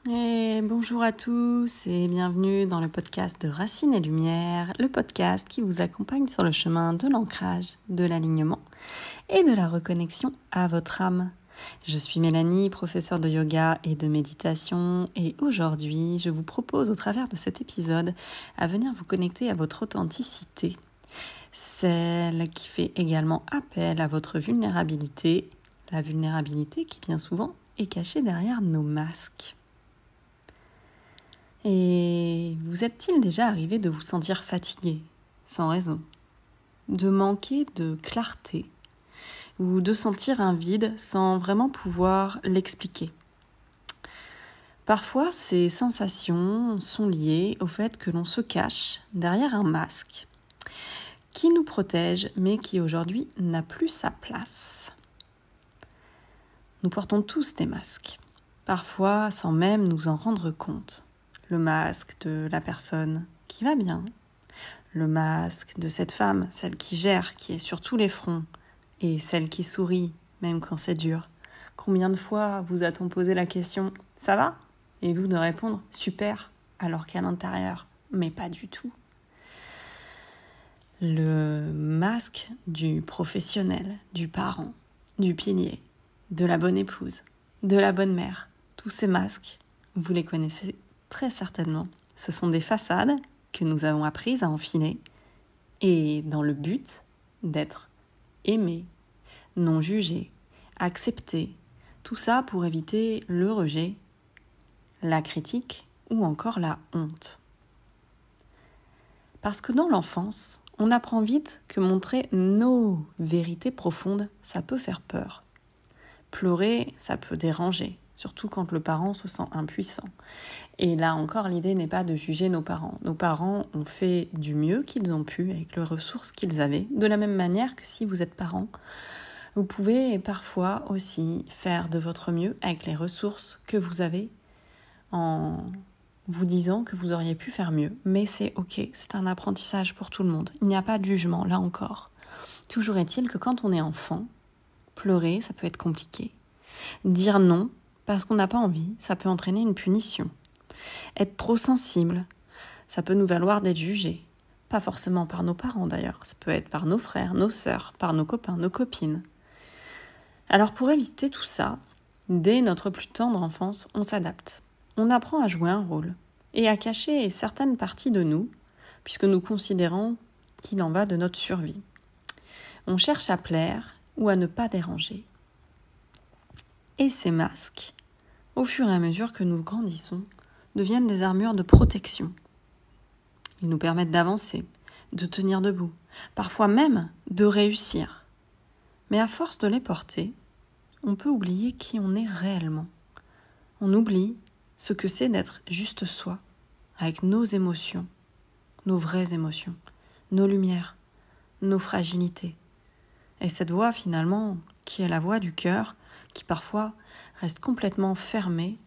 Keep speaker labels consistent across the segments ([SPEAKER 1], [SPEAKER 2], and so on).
[SPEAKER 1] Et bonjour à tous et bienvenue dans le podcast de Racines et Lumière, le podcast qui vous accompagne sur le chemin de l'ancrage, de l'alignement et de la reconnexion à votre âme. Je suis Mélanie, professeure de yoga et de méditation et aujourd'hui je vous propose au travers de cet épisode à venir vous connecter à votre authenticité, celle qui fait également appel à votre vulnérabilité, la vulnérabilité qui bien souvent est cachée derrière nos masques. Et vous est-il déjà arrivé de vous sentir fatigué, sans raison, de manquer de clarté ou de sentir un vide sans vraiment pouvoir l'expliquer? Parfois, ces sensations sont liées au fait que l'on se cache derrière un masque qui nous protège mais qui aujourd'hui n'a plus sa place. Nous portons tous des masques, parfois sans même nous en rendre compte. Le masque de la personne qui va bien, le masque de cette femme, celle qui gère, qui est sur tous les fronts, et celle qui sourit, même quand c'est dur. Combien de fois vous a-t-on posé la question « ça va ?» et vous de répondre « super », alors qu'à l'intérieur, mais pas du tout. Le masque du professionnel, du parent, du pilier, de la bonne épouse, de la bonne mère, tous ces masques, vous les connaissez très certainement. Ce sont des façades que nous avons apprises à enfiler et dans le but d'être aimés, non jugés, acceptés. Tout ça pour éviter le rejet, la critique ou encore la honte. Parce que dans l'enfance, on apprend vite que montrer nos vérités profondes, ça peut faire peur. Pleurer, ça peut déranger. Surtout quand le parent se sent impuissant. Et là encore, l'idée n'est pas de juger nos parents. Nos parents ont fait du mieux qu'ils ont pu avec les ressources qu'ils avaient. De la même manière que si vous êtes parent, vous pouvez parfois aussi faire de votre mieux avec les ressources que vous avez en vous disant que vous auriez pu faire mieux. Mais c'est ok, c'est un apprentissage pour tout le monde. Il n'y a pas de jugement, là encore. Toujours est-il que quand on est enfant, pleurer, ça peut être compliqué. Dire non, parce qu'on n'a pas envie, ça peut entraîner une punition. Être trop sensible, ça peut nous valoir d'être jugé. Pas forcément par nos parents d'ailleurs, ça peut être par nos frères, nos sœurs, par nos copains, nos copines. Alors pour éviter tout ça, dès notre plus tendre enfance, on s'adapte. On apprend à jouer un rôle et à cacher certaines parties de nous, puisque nous considérons qu'il en va de notre survie. On cherche à plaire ou à ne pas déranger. Et ces masques, au fur et à mesure que nous grandissons, deviennent des armures de protection. Ils nous permettent d'avancer, de tenir debout, parfois même de réussir. Mais à force de les porter, on peut oublier qui on est réellement. On oublie ce que c'est d'être juste soi, avec nos émotions, nos vraies émotions, nos lumières, nos fragilités. Et cette voix finalement, qui est la voix du cœur, qui parfois reste complètement fermée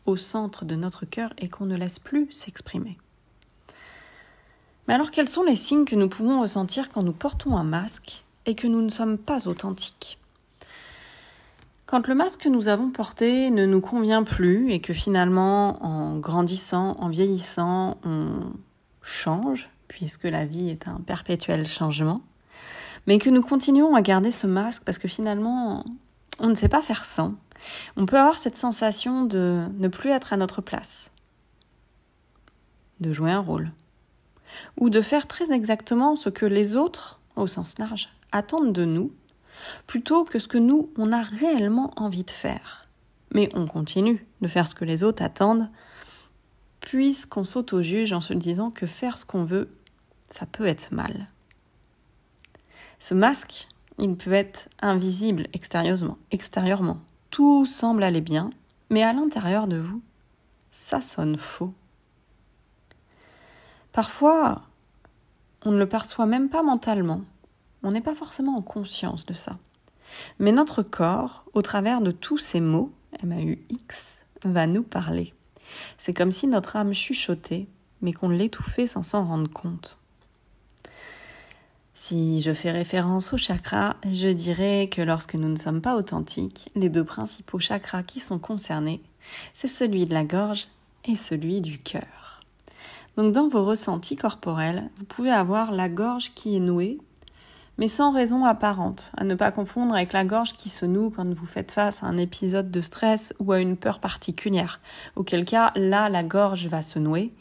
[SPEAKER 1] au centre de notre cœur et qu'on ne laisse plus s'exprimer. Mais alors quels sont les signes que nous pouvons ressentir quand nous portons un masque et que nous ne sommes pas authentiques ? Quand le masque que nous avons porté ne nous convient plus et que finalement, en grandissant, en vieillissant, on change, puisque la vie est un perpétuel changement, mais que nous continuons à garder ce masque parce que finalement, on ne sait pas faire sans. On peut avoir cette sensation de ne plus être à notre place, de jouer un rôle, ou de faire très exactement ce que les autres, au sens large, attendent de nous, plutôt que ce que nous, on a réellement envie de faire. Mais on continue de faire ce que les autres attendent, puisqu'on s'auto-juge en se disant que faire ce qu'on veut, ça peut être mal. Ce masque, il peut être invisible extérieurement. Tout semble aller bien, mais à l'intérieur de vous, ça sonne faux. Parfois, on ne le perçoit même pas mentalement. On n'est pas forcément en conscience de ça. Mais notre corps, au travers de tous ces mots, MAUX, va nous parler. C'est comme si notre âme chuchotait, mais qu'on l'étouffait sans s'en rendre compte. Si je fais référence aux chakras, je dirais que lorsque nous ne sommes pas authentiques, les deux principaux chakras qui sont concernés C'est celui de la gorge et celui du cœur. Donc dans vos ressentis corporels, vous pouvez avoir la gorge qui est nouée, mais sans raison apparente, à ne pas confondre avec la gorge qui se noue quand vous faites face à un épisode de stress ou à une peur particulière. Auquel cas, là, la gorge va se nouer.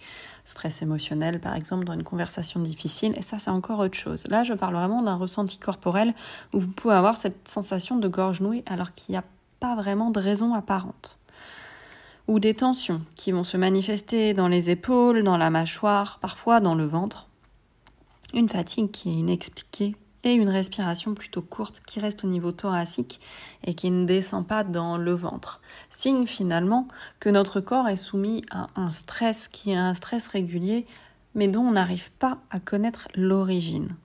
[SPEAKER 1] Stress émotionnel, par exemple, dans une conversation difficile, et ça, c'est encore autre chose. Là, je parle vraiment d'un ressenti corporel où vous pouvez avoir cette sensation de gorge nouée alors qu'il n'y a pas vraiment de raison apparente. Ou des tensions qui vont se manifester dans les épaules, dans la mâchoire, parfois dans le ventre. Une fatigue qui est inexpliquée et une respiration plutôt courte qui reste au niveau thoracique et qui ne descend pas dans le ventre. Signe finalement que notre corps est soumis à un stress qui est un stress régulier, mais dont on n'arrive pas à connaître l'origine.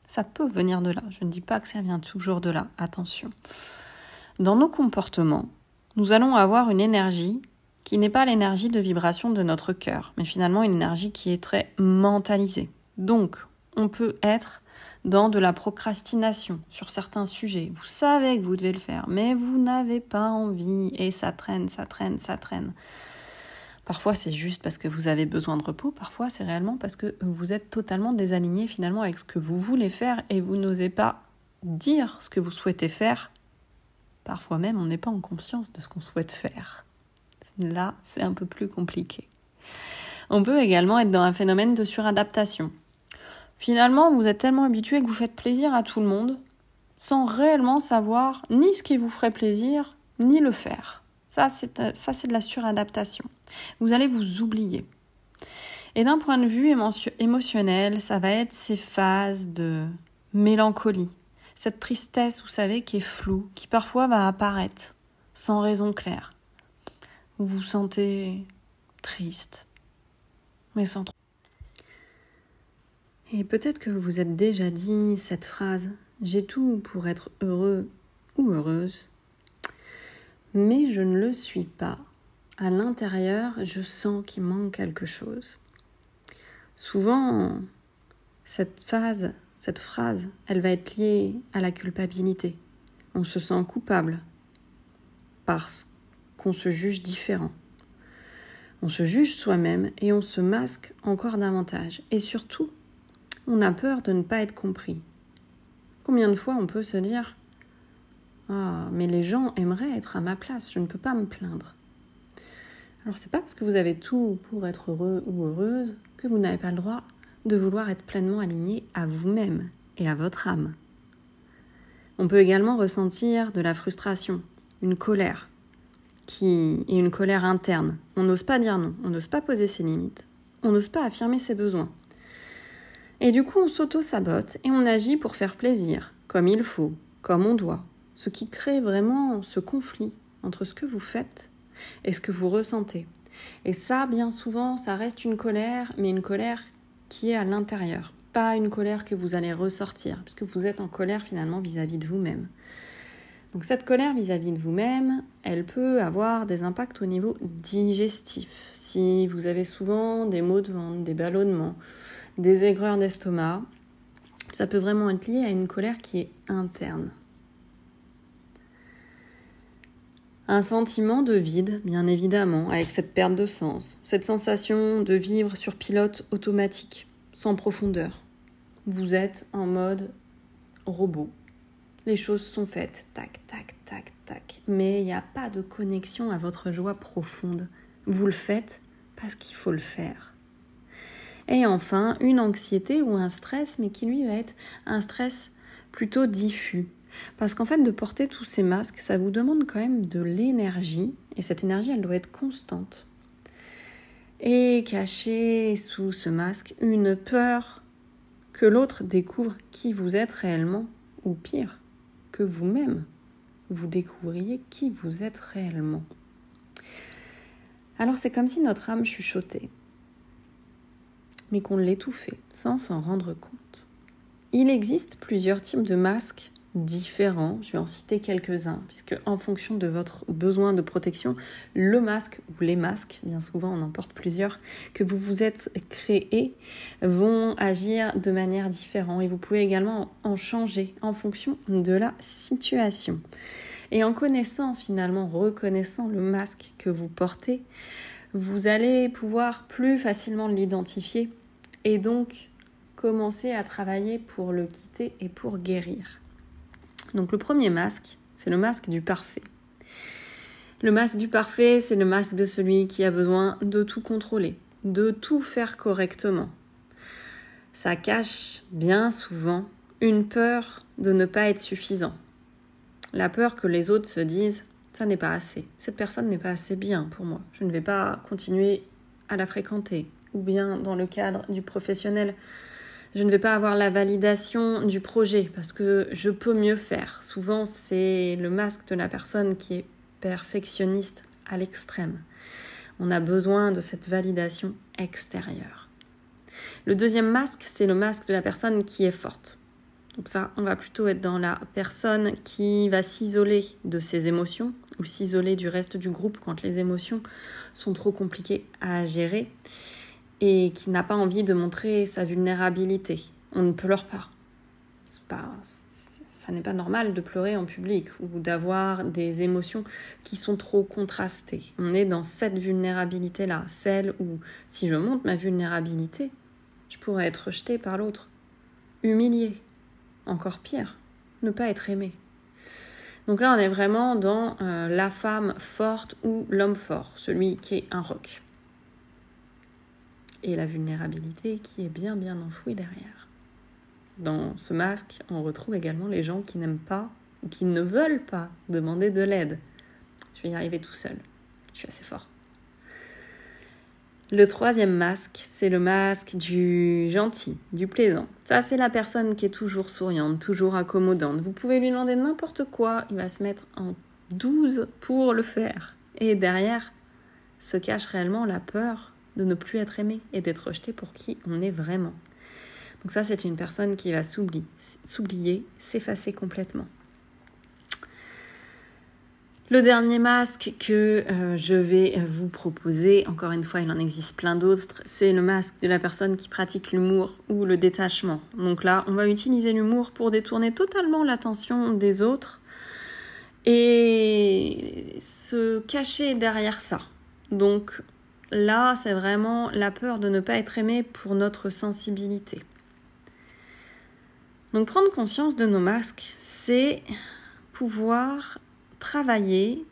[SPEAKER 1] Ça peut venir de là, je ne dis pas que ça vient toujours de là, attention. Dans nos comportements, nous allons avoir une énergie qui n'est pas l'énergie de vibration de notre cœur, mais finalement une énergie qui est très mentalisée. Donc, on peut être dans de la procrastination sur certains sujets. Vous savez que vous devez le faire, mais vous n'avez pas envie et ça traîne. Parfois, c'est juste parce que vous avez besoin de repos. Parfois, c'est réellement parce que vous êtes totalement désaligné finalement avec ce que vous voulez faire et vous n'osez pas dire ce que vous souhaitez faire. Parfois même, on n'est pas en conscience de ce qu'on souhaite faire. Là, c'est un peu plus compliqué. On peut également être dans un phénomène de suradaptation. Finalement, vous êtes tellement habitué que vous faites plaisir à tout le monde sans réellement savoir ni ce qui vous ferait plaisir, ni le faire. Ça, c'est de la suradaptation. Vous allez vous oublier. Et d'un point de vue émotionnel, ça va être ces phases de mélancolie. Cette tristesse, vous savez, qui est floue, qui parfois va apparaître sans raison claire. Vous vous sentez triste, mais sans trop. Et peut-être que vous vous êtes déjà dit cette phrase « J'ai tout pour être heureux ou heureuse, mais je ne le suis pas. À l'intérieur, je sens qu'il manque quelque chose. » Souvent, cette phrase, elle va être liée à la culpabilité. On se sent coupable parce qu'on se juge différent. On se juge soi-même et on se masque encore davantage. Et surtout, on a peur de ne pas être compris. Combien de fois on peut se dire « Ah, mais les gens aimeraient être à ma place, je ne peux pas me plaindre. » Alors c'est pas parce que vous avez tout pour être heureux ou heureuse que vous n'avez pas le droit de vouloir être pleinement aligné à vous-même et à votre âme. On peut également ressentir de la frustration, une colère, qui est une colère interne. On n'ose pas dire non, on n'ose pas poser ses limites, on n'ose pas affirmer ses besoins. Et du coup, on s'auto-sabote et on agit pour faire plaisir, comme il faut, comme on doit. Ce qui crée vraiment ce conflit entre ce que vous faites et ce que vous ressentez. Et ça, bien souvent, ça reste une colère, mais une colère qui est à l'intérieur. Pas une colère que vous allez ressortir, puisque vous êtes en colère finalement vis-à-vis de vous-même. Donc cette colère vis-à-vis de vous-même, elle peut avoir des impacts au niveau digestif. Si vous avez souvent des maux de ventre, des ballonnements, des aigreurs d'estomac, ça peut vraiment être lié à une colère qui est interne. Un sentiment de vide, bien évidemment, avec cette perte de sens, cette sensation de vivre sur pilote automatique, sans profondeur. Vous êtes en mode robot. Les choses sont faites, tac, tac, tac, tac. Mais il n'y a pas de connexion à votre joie profonde. Vous le faites parce qu'il faut le faire. Et enfin, une anxiété ou un stress, mais qui lui va être un stress plutôt diffus. Parce qu'en fait, de porter tous ces masques, ça vous demande quand même de l'énergie. Et cette énergie, elle doit être constante. Et cachée sous ce masque, une peur que l'autre découvre qui vous êtes réellement, ou pire, que vous-même, vous découvriez qui vous êtes réellement. Alors c'est comme si notre âme chuchotait, mais qu'on l'étouffait sans s'en rendre compte. Il existe plusieurs types de masques différents, je vais en citer quelques-uns, puisque en fonction de votre besoin de protection, le masque ou les masques, bien souvent on en porte plusieurs, que vous vous êtes créés, vont agir de manière différente et vous pouvez également en changer en fonction de la situation. Et en connaissant finalement, reconnaissant le masque que vous portez, vous allez pouvoir plus facilement l'identifier et donc commencer à travailler pour le quitter et pour guérir. Donc le premier masque, c'est le masque du parfait. Le masque du parfait, c'est le masque de celui qui a besoin de tout contrôler, de tout faire correctement. Ça cache bien souvent une peur de ne pas être suffisant. La peur que les autres se disent « ça n'est pas assez, cette personne n'est pas assez bien pour moi, je ne vais pas continuer à la fréquenter » ou bien dans le cadre du professionnel, je ne vais pas avoir la validation du projet parce que je peux mieux faire. Souvent, c'est le masque de la personne qui est perfectionniste à l'extrême. On a besoin de cette validation extérieure. Le deuxième masque, c'est le masque de la personne qui est forte. Donc ça, on va plutôt être dans la personne qui va s'isoler de ses émotions ou s'isoler du reste du groupe quand les émotions sont trop compliquées à gérer et qui n'a pas envie de montrer sa vulnérabilité. On ne pleure pas. Ça n'est pas normal de pleurer en public ou d'avoir des émotions qui sont trop contrastées. On est dans cette vulnérabilité-là, celle où si je montre ma vulnérabilité, je pourrais être rejetée par l'autre, humiliée. Encore pire, ne pas être aimé. Donc là, on est vraiment dans la femme forte ou l'homme fort, celui qui est un roc. Et la vulnérabilité qui est bien enfouie derrière. Dans ce masque, on retrouve également les gens qui n'aiment pas ou qui ne veulent pas demander de l'aide. Je vais y arriver tout seul, je suis assez fort. Le troisième masque, c'est le masque du gentil, du plaisant. Ça, c'est la personne qui est toujours souriante, toujours accommodante. Vous pouvez lui demander n'importe quoi, il va se mettre en 12 pour le faire. Et derrière se cache réellement la peur de ne plus être aimé et d'être rejeté pour qui on est vraiment. Donc ça, c'est une personne qui va s'oublier, s'effacer complètement. Le dernier masque que je vais vous proposer, encore une fois, il en existe plein d'autres, c'est le masque de la personne qui pratique l'humour ou le détachement. Donc là, on va utiliser l'humour pour détourner totalement l'attention des autres et se cacher derrière ça. Donc là, c'est vraiment la peur de ne pas être aimé pour notre sensibilité. Donc prendre conscience de nos masques, c'est pouvoir travailler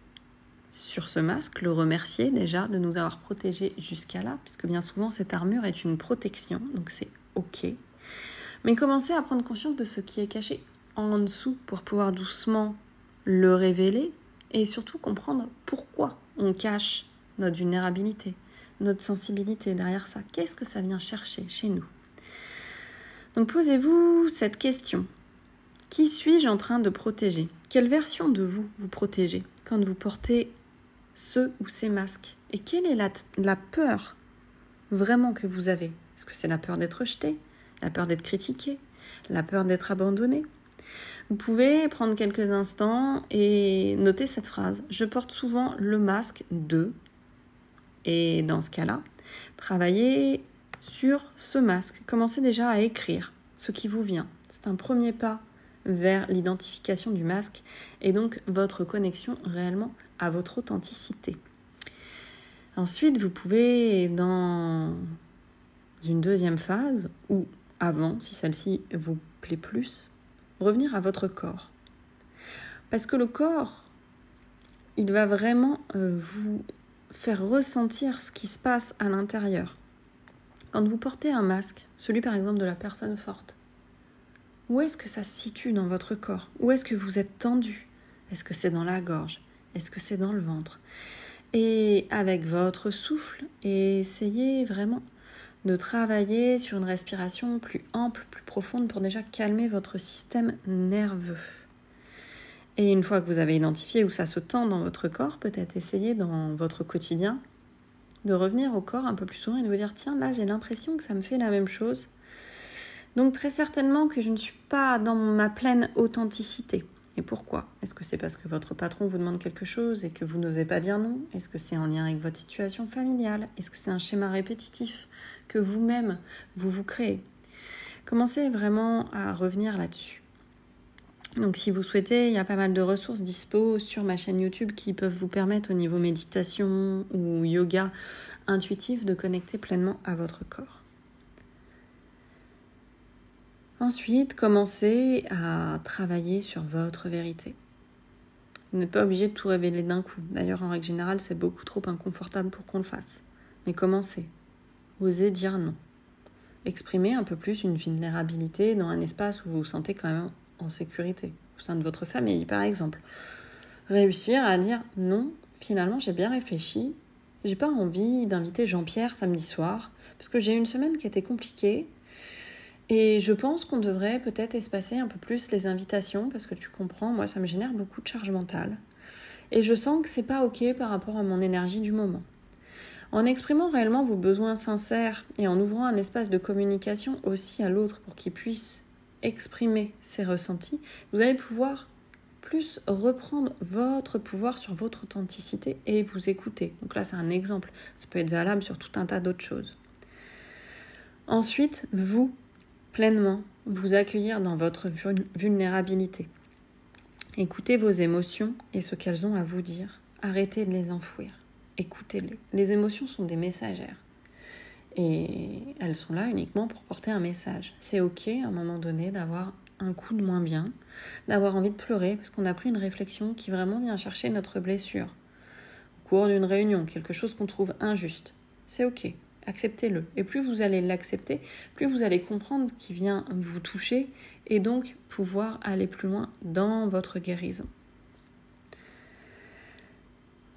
[SPEAKER 1] sur ce masque, le remercier déjà de nous avoir protégés jusqu'à là, puisque bien souvent cette armure est une protection, donc c'est ok. Mais commencer à prendre conscience de ce qui est caché en dessous pour pouvoir doucement le révéler et surtout comprendre pourquoi on cache notre vulnérabilité, notre sensibilité derrière ça. Qu'est-ce que ça vient chercher chez nous ? Donc posez-vous cette question. Qui suis-je en train de protéger ? Quelle version de vous vous protégez quand vous portez ce ou ces masques ? Et quelle est la peur vraiment que vous avez ? Est-ce que c'est la peur d'être rejeté ? La peur d'être critiqué ? La peur d'être abandonné ? Vous pouvez prendre quelques instants et noter cette phrase. Je porte souvent le masque de... Et dans ce cas-là, travaillez sur ce masque. Commencez déjà à écrire ce qui vous vient. C'est un premier pas vers l'identification du masque et donc votre connexion réellement à votre authenticité. Ensuite, vous pouvez, dans une deuxième phase, ou avant, si celle-ci vous plaît plus, revenir à votre corps. Parce que le corps, il va vraiment vous faire ressentir ce qui se passe à l'intérieur. Quand vous portez un masque, celui par exemple de la personne forte, où est-ce que ça se situe dans votre corps ? Où est-ce que vous êtes tendu ? Est-ce que c'est dans la gorge ? Est-ce que c'est dans le ventre ? Et avec votre souffle, essayez vraiment de travailler sur une respiration plus ample, plus profonde pour déjà calmer votre système nerveux. Et une fois que vous avez identifié où ça se tend dans votre corps, peut-être essayer dans votre quotidien de revenir au corps un peu plus souvent et de vous dire « Tiens, là, j'ai l'impression que ça me fait la même chose. » Donc très certainement que je ne suis pas dans ma pleine authenticité. Et pourquoi ? Est-ce que c'est parce que votre patron vous demande quelque chose et que vous n'osez pas dire non ? Est-ce que c'est en lien avec votre situation familiale ? Est-ce que c'est un schéma répétitif que vous-même, vous créez ? Commencez vraiment à revenir là-dessus. Donc si vous souhaitez, il y a pas mal de ressources dispo sur ma chaîne YouTube qui peuvent vous permettre au niveau méditation ou yoga intuitif de connecter pleinement à votre corps. Ensuite, commencez à travailler sur votre vérité. Vous n'êtes pas obligé de tout révéler d'un coup. D'ailleurs, en règle générale, c'est beaucoup trop inconfortable pour qu'on le fasse. Mais commencez. Osez dire non. Exprimez un peu plus une vulnérabilité dans un espace où vous vous sentez quand même en sécurité, au sein de votre famille par exemple. Réussir à dire non, finalement j'ai bien réfléchi, j'ai pas envie d'inviter Jean-Pierre samedi soir, parce que j'ai eu une semaine qui était compliquée, et je pense qu'on devrait peut-être espacer un peu plus les invitations, parce que tu comprends, moi ça me génère beaucoup de charge mentale. Et je sens que c'est pas ok par rapport à mon énergie du moment. En exprimant réellement vos besoins sincères et en ouvrant un espace de communication aussi à l'autre pour qu'il puisse exprimer ses ressentis, vous allez pouvoir plus reprendre votre pouvoir sur votre authenticité et vous écouter. Donc là, c'est un exemple. Ça peut être valable sur tout un tas d'autres choses. Ensuite, vous, pleinement, vous accueillir dans votre vulnérabilité. Écoutez vos émotions et ce qu'elles ont à vous dire. Arrêtez de les enfouir. Écoutez-les. Les émotions sont des messagères. Et elles sont là uniquement pour porter un message. C'est ok à un moment donné d'avoir un coup de moins bien, d'avoir envie de pleurer parce qu'on a pris une réflexion qui vraiment vient chercher notre blessure. Au cours d'une réunion, quelque chose qu'on trouve injuste. C'est ok, acceptez-le. Et plus vous allez l'accepter, plus vous allez comprendre ce qui vient vous toucher et donc pouvoir aller plus loin dans votre guérison.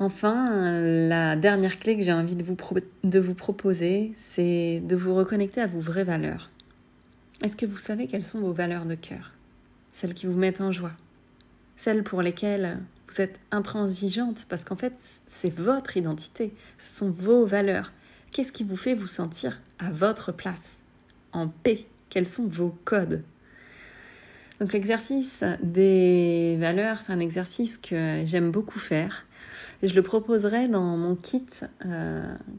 [SPEAKER 1] Enfin, la dernière clé que j'ai envie de vous proposer, c'est de vous reconnecter à vos vraies valeurs. Est-ce que vous savez quelles sont vos valeurs de cœur ? Celles qui vous mettent en joie. Celles pour lesquelles vous êtes intransigeante, parce qu'en fait, c'est votre identité. Ce sont vos valeurs. Qu'est-ce qui vous fait vous sentir à votre place, en paix ? Quels sont vos codes ? Donc l'exercice des valeurs, c'est un exercice que j'aime beaucoup faire. Je le proposerai dans mon kit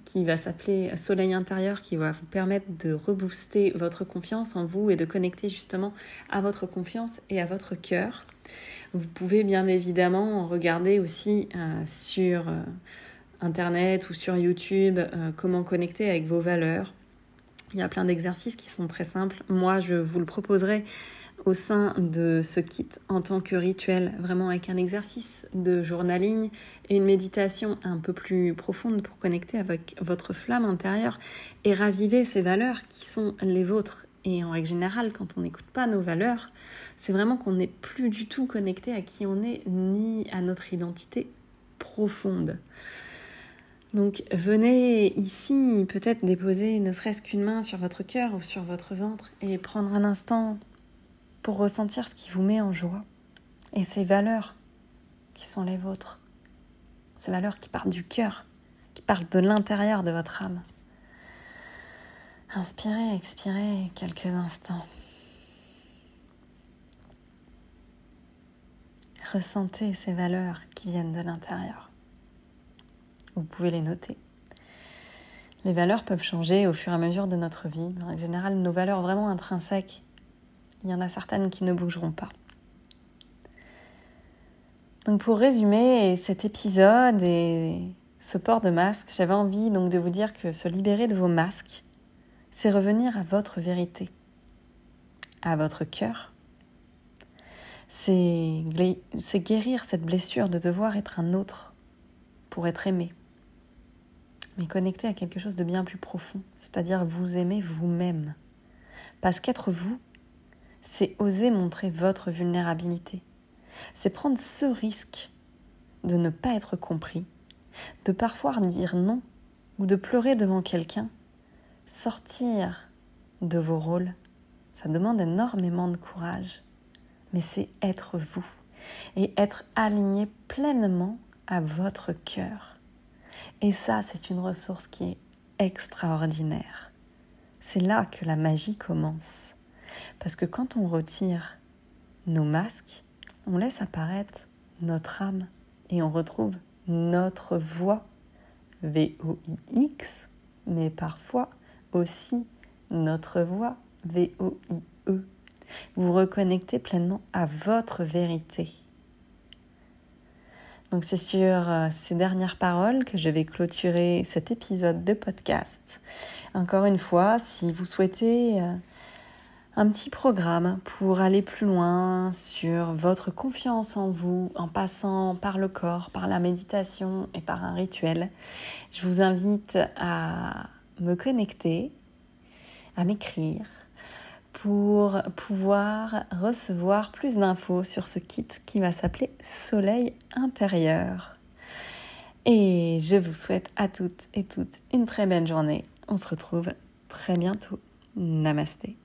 [SPEAKER 1] qui va s'appeler Soleil intérieur, qui va vous permettre de rebooster votre confiance en vous et de connecter justement à votre confiance et à votre cœur. Vous pouvez bien évidemment regarder aussi sur Internet ou sur YouTube comment connecter avec vos valeurs. Il y a plein d'exercices qui sont très simples. Moi, je vous le proposerai au sein de ce kit en tant que rituel, vraiment avec un exercice de journaling et une méditation un peu plus profonde pour connecter avec votre flamme intérieure et raviver ces valeurs qui sont les vôtres. Et en règle générale, quand on n'écoute pas nos valeurs, c'est vraiment qu'on n'est plus du tout connecté à qui on est ni à notre identité profonde. Donc venez ici peut-être déposer ne serait-ce qu'une main sur votre cœur ou sur votre ventre et prendre un instant pour ressentir ce qui vous met en joie et ces valeurs qui sont les vôtres. Ces valeurs qui partent du cœur, qui partent de l'intérieur de votre âme. Inspirez, expirez quelques instants. Ressentez ces valeurs qui viennent de l'intérieur. Vous pouvez les noter. Les valeurs peuvent changer au fur et à mesure de notre vie. En général, nos valeurs vraiment intrinsèques, il y en a certaines qui ne bougeront pas. Donc pour résumer cet épisode et ce port de masque, j'avais envie donc de vous dire que se libérer de vos masques, c'est revenir à votre vérité, à votre cœur. C'est guérir cette blessure de devoir être un autre pour être aimé, mais connecter à quelque chose de bien plus profond, c'est-à-dire vous aimer vous-même. Parce qu'être vous, c'est oser montrer votre vulnérabilité. C'est prendre ce risque de ne pas être compris, de parfois dire non ou de pleurer devant quelqu'un. Sortir de vos rôles, ça demande énormément de courage, mais c'est être vous et être aligné pleinement à votre cœur. Et ça, c'est une ressource qui est extraordinaire. C'est là que la magie commence. Parce que quand on retire nos masques, on laisse apparaître notre âme et on retrouve notre voix, V-O-I-X, mais parfois aussi notre voix, V-O-I-E. vous reconnecter pleinement à votre vérité. Donc c'est sur ces dernières paroles que je vais clôturer cet épisode de podcast. Encore une fois, si vous souhaitez un petit programme pour aller plus loin sur votre confiance en vous en passant par le corps, par la méditation et par un rituel, je vous invite à me connecter, à m'écrire pour pouvoir recevoir plus d'infos sur ce kit qui va s'appeler Soleil intérieur. Et je vous souhaite à toutes et toutes une très belle journée. On se retrouve très bientôt. Namasté.